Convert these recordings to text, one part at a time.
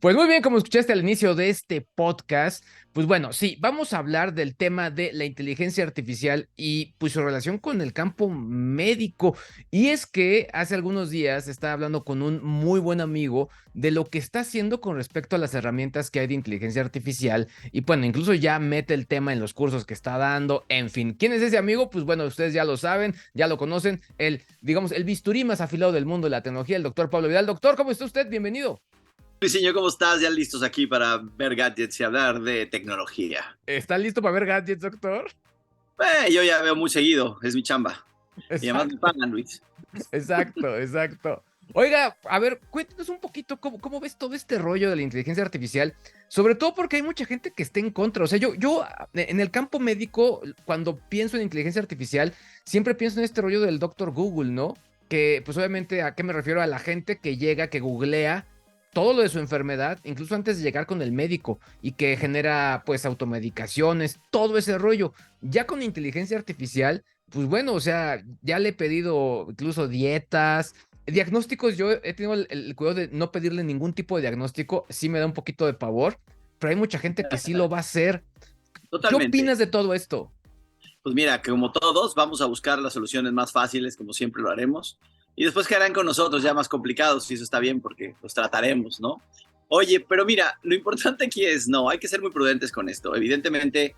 Pues muy bien, como escuchaste al inicio de este podcast, pues bueno, sí, vamos a hablar del tema de la inteligencia artificial y pues su relación con el campo médico. Y es que hace algunos días estaba hablando con un muy buen amigo de lo que está haciendo con respecto a las herramientas que hay de inteligencia artificial y bueno, incluso ya mete el tema en los cursos que está dando, en fin. ¿Quién es ese amigo? Pues bueno, ustedes ya lo saben, ya lo conocen, digamos, el bisturí más afilado del mundo de la tecnología, el doctor Pablo Vidal. Doctor, ¿cómo está usted? Bienvenido. Luisinho, ¿cómo estás? Ya listos aquí para ver gadgets y hablar de tecnología. ¿Está listo para ver gadgets, doctor? Yo ya veo muy seguido, es mi chamba. Y además me Exacto, pagan, Luis. exacto, exacto. Oiga, a ver, cuéntanos un poquito cómo ves todo este rollo de la inteligencia artificial, sobre todo porque hay mucha gente que está en contra. O sea, en el campo médico, cuando pienso en inteligencia artificial, siempre pienso en este rollo del doctor Google, ¿no? Que, pues obviamente, ¿a qué me refiero? A la gente que llega, que googlea todo lo de su enfermedad, incluso antes de llegar con el médico, y que genera, pues, automedicaciones, todo ese rollo. Ya con inteligencia artificial pues bueno, o sea, ya le he pedido incluso dietas, diagnósticos. Yo he tenido el cuidado de no pedirle ningún tipo de diagnóstico, sí me da un poquito de pavor, pero hay mucha gente que sí lo va a hacer. ¿Qué Totalmente. opinas de todo esto? Pues mira, que como todos, vamos a buscar las soluciones más fáciles, como siempre lo haremos. Y después quedarán con nosotros ya más complicados, y eso está bien porque los trataremos, ¿no? Oye, pero mira, lo importante aquí es, no, hay que ser muy prudentes con esto. Evidentemente,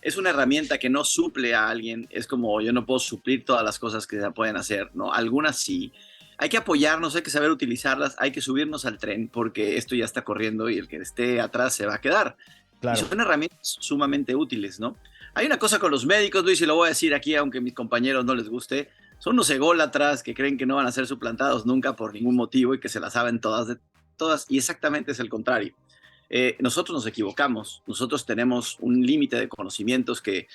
es una herramienta que no suple a alguien. Es como yo no puedo suplir todas las cosas que se pueden hacer, ¿no? Algunas sí. Hay que apoyarnos, hay que saber utilizarlas, hay que subirnos al tren porque esto ya está corriendo y el que esté atrás se va a quedar. Y Claro, son herramientas sumamente útiles, ¿no? Hay una cosa con los médicos, Luis, y lo voy a decir aquí, aunque a mis compañeros no les guste, son unos ególatras que creen que no van a ser suplantados nunca por ningún motivo y que se las saben todas de todas, y exactamente es el contrario. Nosotros nos equivocamos, nosotros tenemos un límite de conocimientos que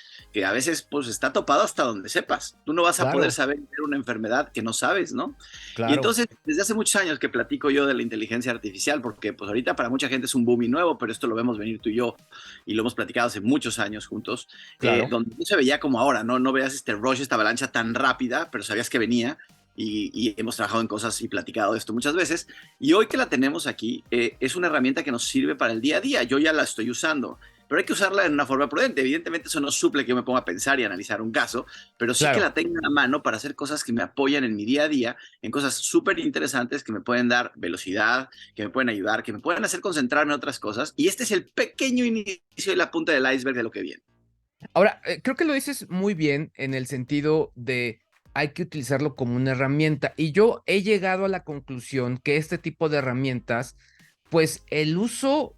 a veces pues está topado hasta donde sepas. Tú no vas a poder claro, saber una enfermedad que no sabes, ¿no? Y claro. entonces, desde hace muchos años que platico yo de la inteligencia artificial, porque pues ahorita para mucha gente es un boom y nuevo, pero esto lo vemos venir tú y yo, y lo hemos platicado hace muchos años juntos, Claro. donde no se veía como ahora, ¿no? No veas este rush, esta avalancha tan rápida, pero sabías que venía, y hemos trabajado en cosas y platicado de esto muchas veces. Y hoy que la tenemos aquí, es una herramienta que nos sirve para el día a día. Yo ya la estoy usando, pero hay que usarla en una forma prudente. Evidentemente eso no suple que yo me ponga a pensar y analizar un caso, pero sí que Claro. la tenga a mano para hacer cosas que me apoyan en mi día a día, en cosas súper interesantes que me pueden dar velocidad, que me pueden ayudar, que me pueden hacer concentrarme en otras cosas. Y este es el pequeño inicio y la punta del iceberg de lo que viene. Ahora, creo que lo dices muy bien en el sentido de hay que utilizarlo como una herramienta. Y yo he llegado a la conclusión que este tipo de herramientas, pues el uso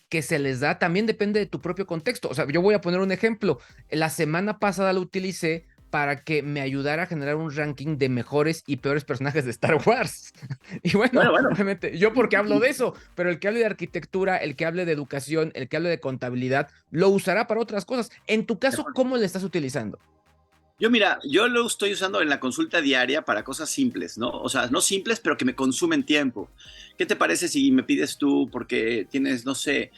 que se les da también depende de tu propio contexto. O sea, yo voy a poner un ejemplo. La semana pasada lo utilicé para que me ayudara a generar un ranking de mejores y peores personajes de Star Wars. Y Bueno, bueno, bueno. obviamente, yo porque hablo de eso, pero el que hable de arquitectura, el que hable de educación, el que hable de contabilidad, lo usará para otras cosas. En tu caso, ¿cómo le estás utilizando? Yo mira, yo lo estoy usando en la consulta diaria para cosas simples, ¿no? O sea, no simples, pero que me consumen tiempo. ¿Qué te parece si me pides tú, porque tienes, no sé,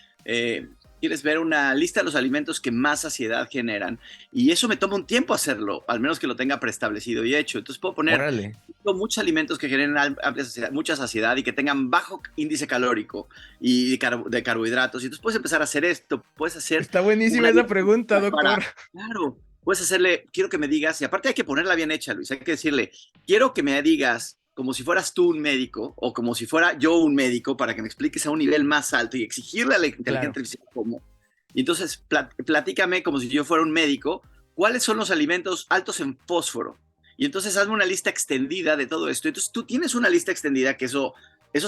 quieres ver una lista de los alimentos que más saciedad generan? Y eso me toma un tiempo hacerlo, al menos que lo tenga preestablecido y hecho. Entonces puedo poner Órale, muchos alimentos que generen amplia saciedad, mucha saciedad y que tengan bajo índice calórico y de carbohidratos. Y entonces puedes empezar a hacer esto, puedes hacer está buenísima una esa dieta pregunta, doctor. para, claro, puedes hacerle, quiero que me digas, y aparte hay que ponerla bien hecha, Luis, hay que decirle, quiero que me digas como si fueras tú un médico o como si fuera yo un médico para que me expliques a un nivel más alto y exigirle a la inteligencia Claro. artificial cómo. Y entonces platícame como si yo fuera un médico, cuáles son los alimentos altos en fósforo. Y entonces hazme una lista extendida de todo esto. Entonces tú tienes una lista extendida que eso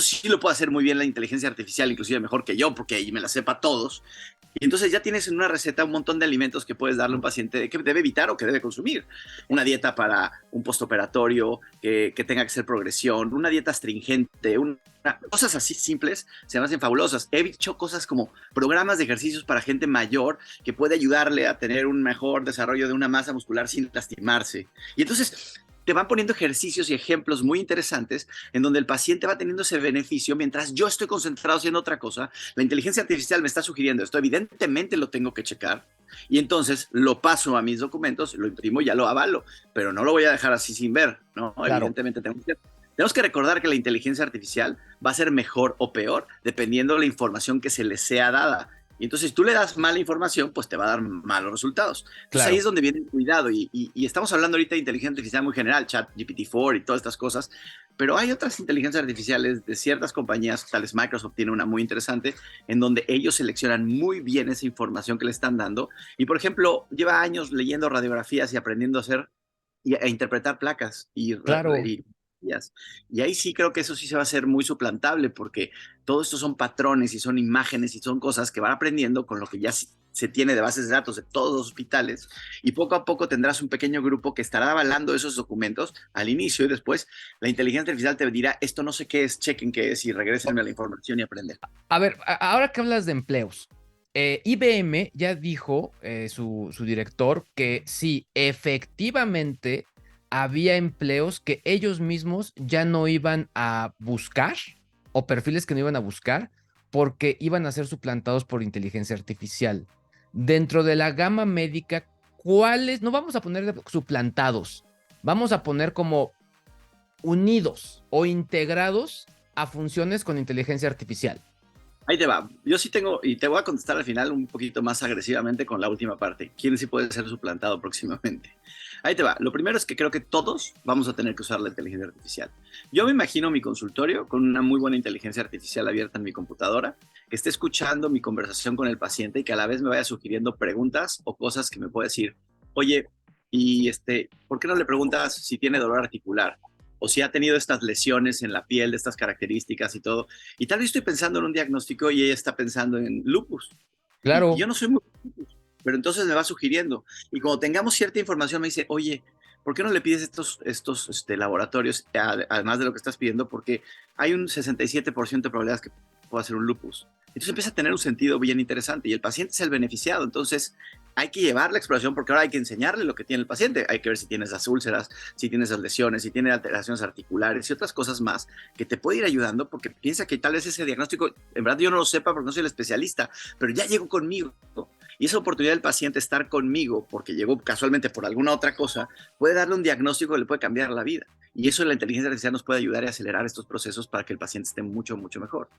sí lo puede hacer muy bien la inteligencia artificial, inclusive mejor que yo, porque ahí me la sepa todos. Y entonces ya tienes en una receta un montón de alimentos que puedes darle a un paciente que debe evitar o que debe consumir. Una dieta para un postoperatorio, que tenga que ser progresión, una dieta astringente, cosas así simples se me hacen fabulosas. He hecho cosas como programas de ejercicios para gente mayor que puede ayudarle a tener un mejor desarrollo de una masa muscular sin lastimarse. Y entonces te van poniendo ejercicios y ejemplos muy interesantes en donde el paciente va teniendo ese beneficio mientras yo estoy concentrado haciendo otra cosa. La inteligencia artificial me está sugiriendo esto, evidentemente lo tengo que checar y entonces lo paso a mis documentos, lo imprimo y ya lo avalo, pero no lo voy a dejar así sin ver, ¿no? Claro. Evidentemente tengo que Tenemos que recordar que la inteligencia artificial va a ser mejor o peor dependiendo de la información que se le sea dada. Y entonces, si tú le das mala información, pues te va a dar malos resultados. Entonces, ahí es Claro. donde viene el cuidado. Y estamos hablando ahorita de inteligencia artificial muy general, chat GPT-4 y todas estas cosas. Pero hay otras inteligencias artificiales de ciertas compañías, tales Microsoft tiene una muy interesante, en donde ellos seleccionan muy bien esa información que le están dando. Y, por ejemplo, lleva años leyendo radiografías y aprendiendo a hacer a interpretar placas Claro. y ahí sí creo que eso sí se va a hacer muy suplantable porque todo esto son patrones y son imágenes y son cosas que van aprendiendo con lo que ya se tiene de bases de datos de todos los hospitales y poco a poco tendrás un pequeño grupo que estará avalando esos documentos al inicio y después la inteligencia artificial te dirá esto no sé qué es, chequen qué es y regresenme la información y aprender. A ver, ahora que hablas de empleos, IBM ya dijo, su director, que sí, efectivamente había empleos que ellos mismos ya no iban a buscar o perfiles que no iban a buscar porque iban a ser suplantados por inteligencia artificial. Dentro de la gama médica, ¿cuáles? No vamos a poner suplantados, vamos a poner como unidos o integrados a funciones con inteligencia artificial. Ahí te va. Yo sí tengo, y te voy a contestar al final un poquito más agresivamente con la última parte. ¿Quién sí puede ser suplantado próximamente? Ahí te va. Lo primero es que creo que todos vamos a tener que usar la inteligencia artificial. Yo me imagino mi consultorio con una muy buena inteligencia artificial abierta en mi computadora, que esté escuchando mi conversación con el paciente y que a la vez me vaya sugiriendo preguntas o cosas que me pueda decir, oye, y ¿por qué no le preguntas si tiene dolor articular? O si ha tenido estas lesiones en la piel, de estas características y todo. Y tal vez estoy pensando en un diagnóstico y ella está pensando en lupus. Y yo Claro. no soy muy lupus, pero entonces me va sugiriendo. Y cuando tengamos cierta información me dice, oye, ¿por qué no le pides estos laboratorios, además de lo que estás pidiendo? Porque hay un 67% de probabilidades que pueda ser un lupus. Entonces empieza a tener un sentido bien interesante y el paciente es el beneficiado. Entonces hay que llevar la exploración porque ahora hay que enseñarle lo que tiene el paciente. Hay que ver si tiene esas úlceras, si tiene esas lesiones, si tiene alteraciones articulares y otras cosas más que te puede ir ayudando porque piensa que tal vez ese diagnóstico, en verdad yo no lo sepa porque no soy el especialista, pero ya llegó conmigo. Y esa oportunidad del paciente estar conmigo porque llegó casualmente por alguna otra cosa, puede darle un diagnóstico que le puede cambiar la vida. Y eso la inteligencia artificial nos puede ayudar a acelerar estos procesos para que el paciente esté mucho, mucho mejor.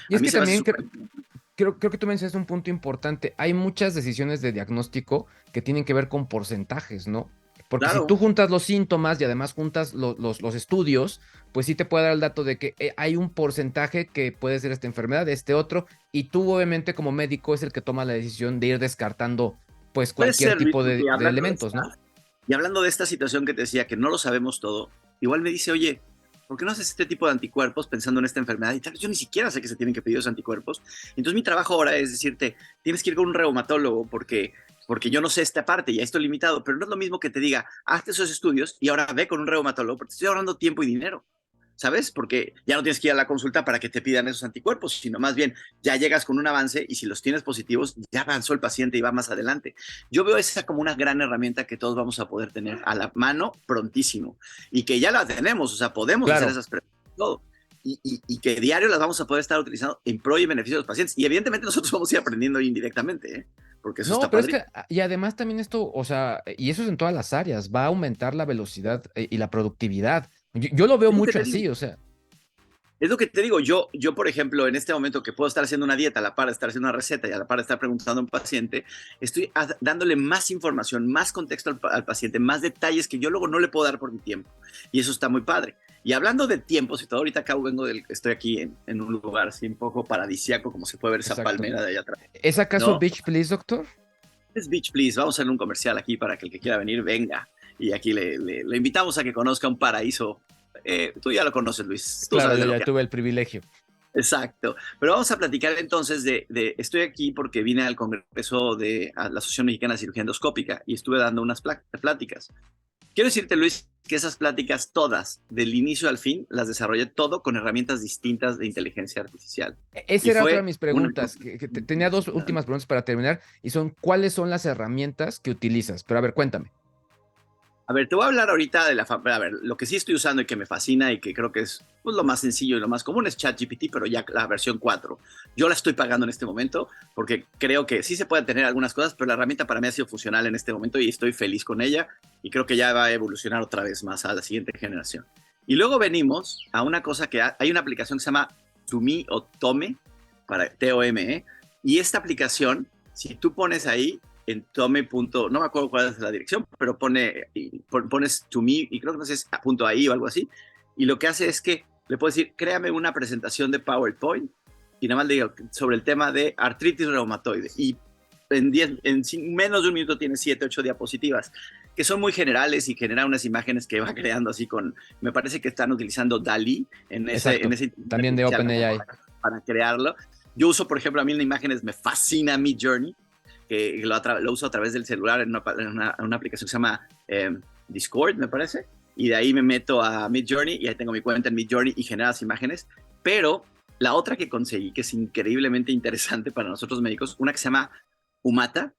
Y A es mí que se me hace también súper... creo que tú mencionaste un punto importante. Hay muchas decisiones de diagnóstico que tienen que ver con porcentajes, ¿no? Porque si tú Claro, juntas los síntomas y además juntas los estudios, pues sí te puede dar el dato de que hay un porcentaje que puede ser esta enfermedad, este otro, y tú obviamente como médico es el que toma la decisión de ir descartando pues puede cualquier ser, Luis, tipo porque de elementos, ¿no? hablando de esta situación que te decía, que no lo sabemos todo, igual me dice, oye, ¿por qué no haces este tipo de anticuerpos pensando en esta enfermedad? Y tal vez yo ni siquiera sé que se tienen que pedir esos anticuerpos. Entonces mi trabajo ahora es decirte, tienes que ir con un reumatólogo porque yo no sé esta parte, ya estoy limitado, pero no es lo mismo que te diga, hazte esos estudios y ahora ve con un reumatólogo, porque te estoy ahorrando tiempo y dinero. ¿Sabes? Porque ya no tienes que ir a la consulta para que te pidan esos anticuerpos, sino más bien ya llegas con un avance y si los tienes positivos, ya avanzó el paciente y va más adelante. Yo veo esa como una gran herramienta que todos vamos a poder tener a la mano prontísimo y que ya la tenemos, o sea, podemos hacer Claro. esas preguntas, todo. Y que diario las vamos a poder estar utilizando en pro y beneficio de los pacientes. Y evidentemente nosotros vamos a ir aprendiendo indirectamente, ¿eh? Porque eso No, está pero es padre. que, y además también esto, o sea, y eso es en todas las áreas, va a aumentar la velocidad y la productividad. Yo lo veo Es lo que mucho te digo. así, o sea, Es lo que te digo, yo, por ejemplo, en este momento que puedo estar haciendo una dieta a la par de estar haciendo una receta y a la par de estar preguntando a un paciente, estoy dándole más información, más contexto al paciente, más detalles que yo luego no le puedo dar por mi tiempo. Y eso está muy padre. Y hablando de tiempos y todo, ahorita acá estoy aquí en un lugar así un poco paradisiaco, como se puede ver esa exacto. palmera de allá atrás, ¿Es acaso ¿no? Beach Please, doctor? Es Beach Please, vamos a hacer un comercial aquí para que el que quiera venir venga. Y aquí le invitamos a que conozca un paraíso. Tú ya lo conoces, Luis, tú Claro, sabes yo de lo ya que... tuve el privilegio. Exacto. Pero vamos a platicar entonces estoy aquí porque vine al Congreso de la Asociación Mexicana de Cirugía Endoscópica y estuve dando unas pláticas. Quiero decirte, Luis, que esas pláticas todas, del inicio al fin, las desarrollé todo con herramientas distintas de inteligencia artificial. Esa Y era otra de fue mis una preguntas, cosa que tenía dos últimas impresionante. preguntas para terminar, y son, ¿cuáles son las herramientas que utilizas? Pero a ver, cuéntame. A ver, te voy a hablar ahorita de a ver, lo que sí estoy usando y que me fascina y que creo que es pues, lo más sencillo y lo más común es ChatGPT, pero ya la versión 4. Yo la estoy pagando en este momento porque creo que sí se pueden tener algunas cosas, pero la herramienta para mí ha sido funcional en este momento y estoy feliz con ella y creo que ya va a evolucionar otra vez más a la siguiente generación. Y luego venimos a una cosa que hay una aplicación que se llama Tome o Tome, para Tome, y esta aplicación, si tú pones ahí en tome. No me acuerdo cuál es la dirección, pero pones Tome y creo que no sé si es .ai o algo así, y lo que hace es que le puedes decir, créame una presentación de PowerPoint y nada más le digo sobre el tema de artritis reumatoide y en menos de un minuto tiene 7, 8 diapositivas que son muy generales y genera unas imágenes que va creando así me parece que están utilizando DALL-E en ese también de OpenAI para crearlo. Yo uso, por ejemplo, a mí en imágenes me fascina Midjourney, que lo uso a través del celular en una aplicación que se llama Discord, me parece, y de ahí me meto a Midjourney y ahí tengo mi cuenta en Midjourney y genero las imágenes, pero la otra que conseguí, que es increíblemente interesante para nosotros médicos, una que se llama Umata,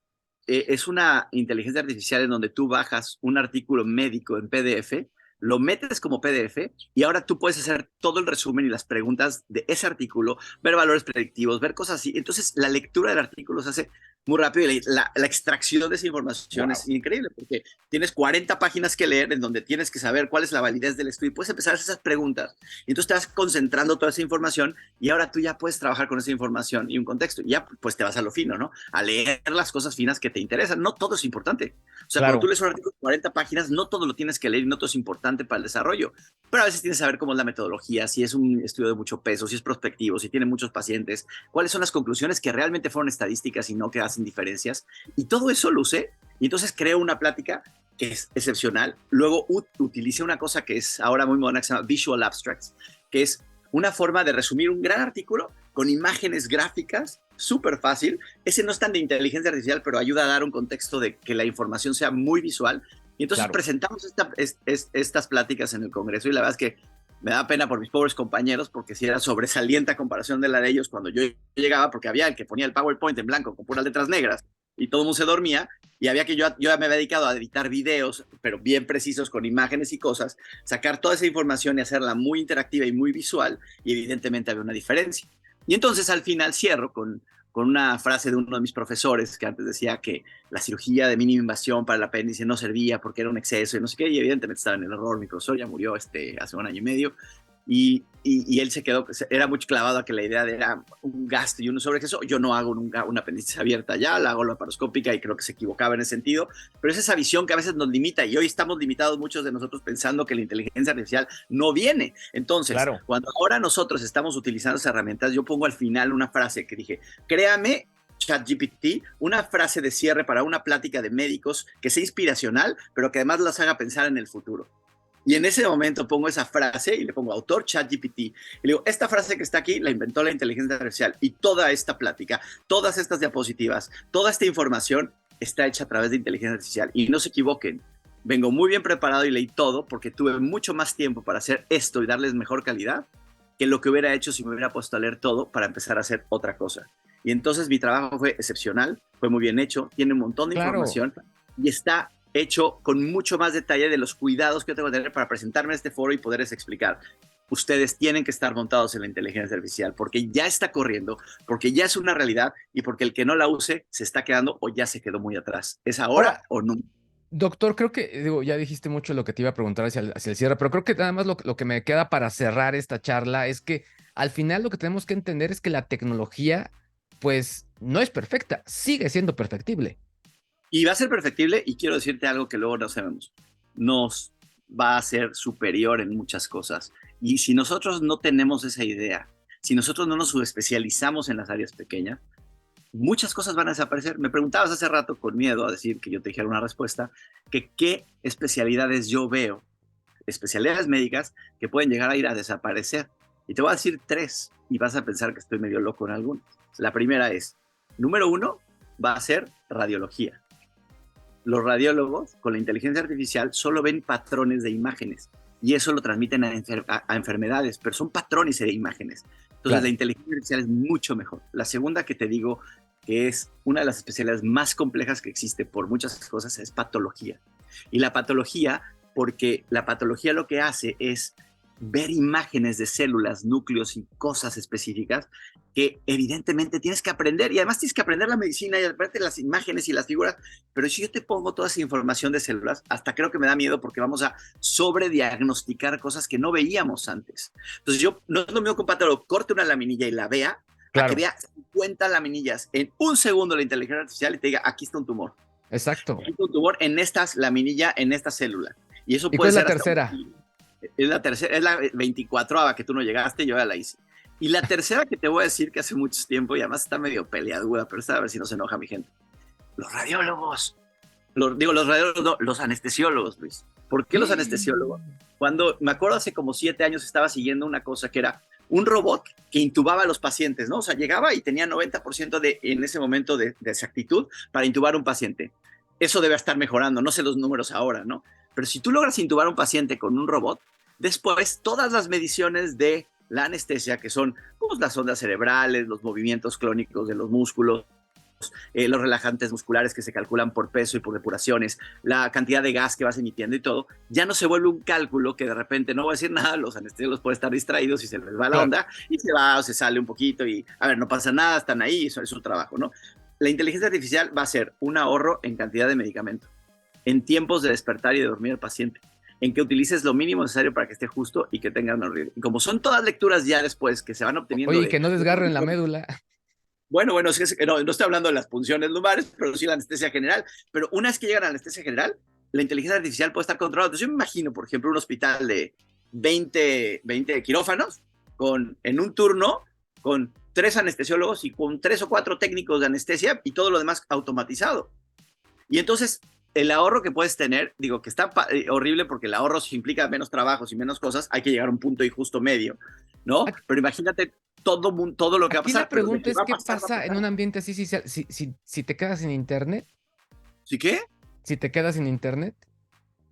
es una inteligencia artificial en donde tú bajas un artículo médico en PDF, lo metes como PDF y ahora tú puedes hacer todo el resumen y las preguntas de ese artículo, ver valores predictivos, ver cosas así. Entonces la lectura del artículo se hace muy rápido y la extracción de esa información es increíble porque tienes 40 páginas que leer en donde tienes que saber cuál es la validez del estudio y puedes empezar a hacer esas preguntas. Y entonces te vas concentrando toda esa información y ahora tú ya puedes trabajar con esa información y un contexto. Y ya pues te vas a lo fino, ¿no? A leer las cosas finas que te interesan. No todo es importante. O sea, cuando tú lees un artículo de 40 páginas, no todo lo tienes que leer y no todo es importante para el desarrollo. Pero a veces tienes que saber cómo es la metodología, si es un estudio de mucho peso, si es prospectivo, si tiene muchos pacientes, cuáles son las conclusiones que realmente fueron estadísticas y no que hacen diferencias. Y todo eso lo usé. Y entonces creo una plática que es excepcional. Luego utilicé una cosa que es ahora muy moderna que se llama Visual Abstracts, que es una forma de resumir un gran artículo con imágenes gráficas, súper fácil. Ese no es tan de inteligencia artificial, pero ayuda a dar un contexto de que la información sea muy visual. Y entonces presentamos estas pláticas en el Congreso y la verdad es que me da pena por mis pobres compañeros porque si era sobresaliente a comparación de la de ellos cuando yo llegaba, porque había el que ponía el PowerPoint en blanco con puras letras negras y todo el mundo se dormía, y había que yo ya me había dedicado a editar videos, pero bien precisos con imágenes y cosas, sacar toda esa información y hacerla muy interactiva y muy visual, y evidentemente había una diferencia. Y entonces al final cierro con una frase de uno de mis profesores que antes decía que la cirugía de mínima invasión para el apéndice no servía porque era un exceso y no sé qué, y evidentemente estaba en el error. Mi profesor ya murió hace 1 año y medio, y él se quedó, era mucho clavado a que la idea era un gasto y un sobreexceso. Yo no hago nunca una apéndice abierta ya, la hago laparoscópica y creo que se equivocaba en ese sentido, pero es esa visión que a veces nos limita y hoy estamos limitados muchos de nosotros pensando que la inteligencia artificial no viene. Entonces, cuando ahora nosotros estamos utilizando esas herramientas, yo pongo al final una frase que dije, créame, ChatGPT, una frase de cierre para una plática de médicos que sea inspiracional, pero que además las haga pensar en el futuro. Y en ese momento pongo esa frase y le pongo autor ChatGPT. Y le digo, esta frase que está aquí la inventó la inteligencia artificial. Y toda esta plática, todas estas diapositivas, toda esta información está hecha a través de inteligencia artificial. Y no se equivoquen, vengo muy bien preparado y leí todo porque tuve mucho más tiempo para hacer esto y darles mejor calidad que lo que hubiera hecho si me hubiera puesto a leer todo para empezar a hacer otra cosa. Y entonces mi trabajo fue excepcional, fue muy bien hecho, tiene un montón de información y está hecho con mucho más detalle de los cuidados que yo tengo que tener para presentarme a este foro y poderles explicar. Ustedes tienen que estar montados en la inteligencia artificial porque ya está corriendo, porque ya es una realidad y porque el que no la use se está quedando o ya se quedó muy atrás. ¿Es ahora o no? Doctor, creo que, digo, ya dijiste mucho lo que te iba a preguntar hacia el cierre, pero creo que nada más lo que me queda para cerrar esta charla es que al final lo que tenemos que entender es que la tecnología, pues, no es perfecta, sigue siendo perfectible. Y va a ser perfectible, y quiero decirte algo que luego no sabemos. Nos va a ser superior en muchas cosas. Y si nosotros no tenemos esa idea, si nosotros no nos subespecializamos en las áreas pequeñas, muchas cosas van a desaparecer. Me preguntabas hace rato con miedo a decir que yo te dijera una respuesta, que qué especialidades yo veo, especialidades médicas que pueden llegar a ir a desaparecer. Y te voy a decir 3 y vas a pensar que estoy medio loco en algunas. La primera es, número 1, va a ser radiología. Los radiólogos con la inteligencia artificial solo ven patrones de imágenes y eso lo transmiten a enfermedades, pero son patrones de imágenes. Entonces la inteligencia artificial es mucho mejor. La segunda que te digo, que es una de las especialidades más complejas que existe por muchas cosas, es patología. Y la patología, porque la patología lo que hace es ver imágenes de células, núcleos y cosas específicas que evidentemente tienes que aprender, y además tienes que aprender la medicina y aparte las imágenes y las figuras, pero si yo te pongo toda esa información de células, hasta creo que me da miedo porque vamos a sobrediagnosticar cosas que no veíamos antes. Entonces no es lo mismo que un patólogo corte una laminilla y la vea, a que vea 50 laminillas en un segundo la inteligencia artificial y te diga, aquí está un tumor. Exacto. Aquí está un tumor en estas laminilla, en esta célula. Y eso ¿Y puede cuál es ser la tercera? Es la tercera, es la 24ª que tú no llegaste, yo ya la hice. Y la tercera que te voy a decir que hace mucho tiempo, y además está medio peleaduda, pero está a ver si no se enoja mi gente. Los radiólogos. Los radiólogos, no, los anestesiólogos, Luis. ¿Por qué los anestesiólogos? Cuando, me acuerdo hace como 7 años estaba siguiendo una cosa que era un robot que intubaba a los pacientes, ¿no? O sea, llegaba y tenía 90% en ese momento de exactitud para intubar un paciente. Eso debe estar mejorando, no sé los números ahora, ¿no? Pero si tú logras intubar a un paciente con un robot, después todas las mediciones de la anestesia, que son pues, las ondas cerebrales, los movimientos clónicos de los músculos, los relajantes musculares que se calculan por peso y por depuraciones, la cantidad de gas que vas emitiendo y todo, ya no se vuelve un cálculo que de repente no va a decir nada, los anestesiólogos pueden estar distraídos y se les va la onda y se va o se sale un poquito y, a ver, no pasa nada, están ahí, eso es su trabajo, ¿no? La inteligencia artificial va a ser un ahorro en cantidad de medicamento, en tiempos de despertar y de dormir al paciente, en que utilices lo mínimo necesario para que esté justo y que tenga una horrible. Y como son todas lecturas ya después que se van obteniendo... Oye, que no desgarren la médula. Bueno, no estoy hablando de las punciones lumbares, pero sí la anestesia general. Pero una vez que llegan a la anestesia general, la inteligencia artificial puede estar controlada. Entonces yo me imagino, por ejemplo, un hospital de 20 quirófanos en un turno con 3 anestesiólogos y con 3 o 4 técnicos de anestesia y todo lo demás automatizado. Y entonces el ahorro que puedes tener, digo que está horrible porque el ahorro implica menos trabajos y menos cosas, hay que llegar a un punto y justo medio, ¿no? Pero imagínate todo lo que va a pasar. Aquí la pregunta es, ¿qué pasa en un ambiente así si te quedas sin internet? ¿Sí qué? Si te quedas sin internet.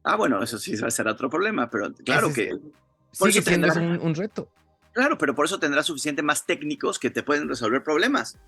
Ah, bueno, eso sí va a ser otro problema, pero claro que... Sigue siendo un reto. Claro, pero por eso tendrás suficiente más técnicos que te pueden resolver problemas.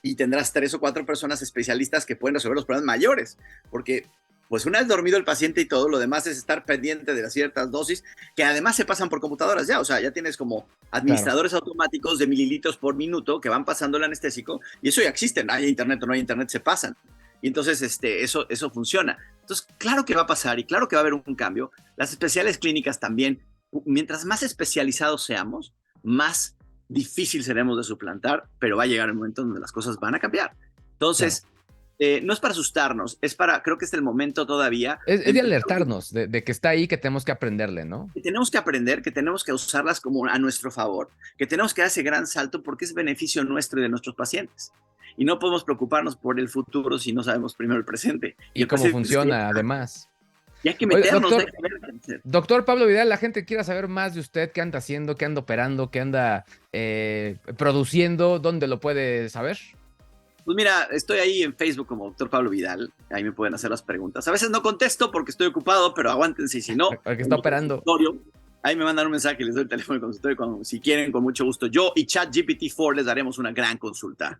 Y tendrás 3 o 4 personas especialistas que pueden resolver los problemas mayores, porque pues una vez dormido el paciente y todo, lo demás es estar pendiente de las ciertas dosis, que además se pasan por computadoras ya, o sea, ya tienes como administradores automáticos de mililitros por minuto que van pasando el anestésico, y eso ya existe, hay internet o no hay internet, se pasan. Y entonces eso funciona. Entonces, claro que va a pasar y claro que va a haber un cambio. Las especiales clínicas también, mientras más especializados seamos, más difícil seremos de suplantar, pero va a llegar el momento donde las cosas van a cambiar. Entonces, no es para asustarnos, creo que es el momento todavía. Es de alertarnos de que está ahí, que tenemos que aprenderle, ¿no? Que tenemos que aprender, que tenemos que usarlas como a nuestro favor, que tenemos que dar ese gran salto porque es beneficio nuestro y de nuestros pacientes. Y no podemos preocuparnos por el futuro si no sabemos primero el presente. Y cómo funciona, además. Y hay que meternos. Oye, doctor Pablo Vidal, la gente quiera saber más de usted, qué anda haciendo, qué anda operando, qué anda produciendo, ¿dónde lo puede saber? Pues mira, estoy ahí en Facebook como doctor Pablo Vidal, ahí me pueden hacer las preguntas. A veces no contesto porque estoy ocupado, pero aguántense, si no... Porque está operando. Ahí me mandan un mensaje, les doy el teléfono de consultorio, si quieren, con mucho gusto. Yo y ChatGPT 4 les daremos una gran consulta.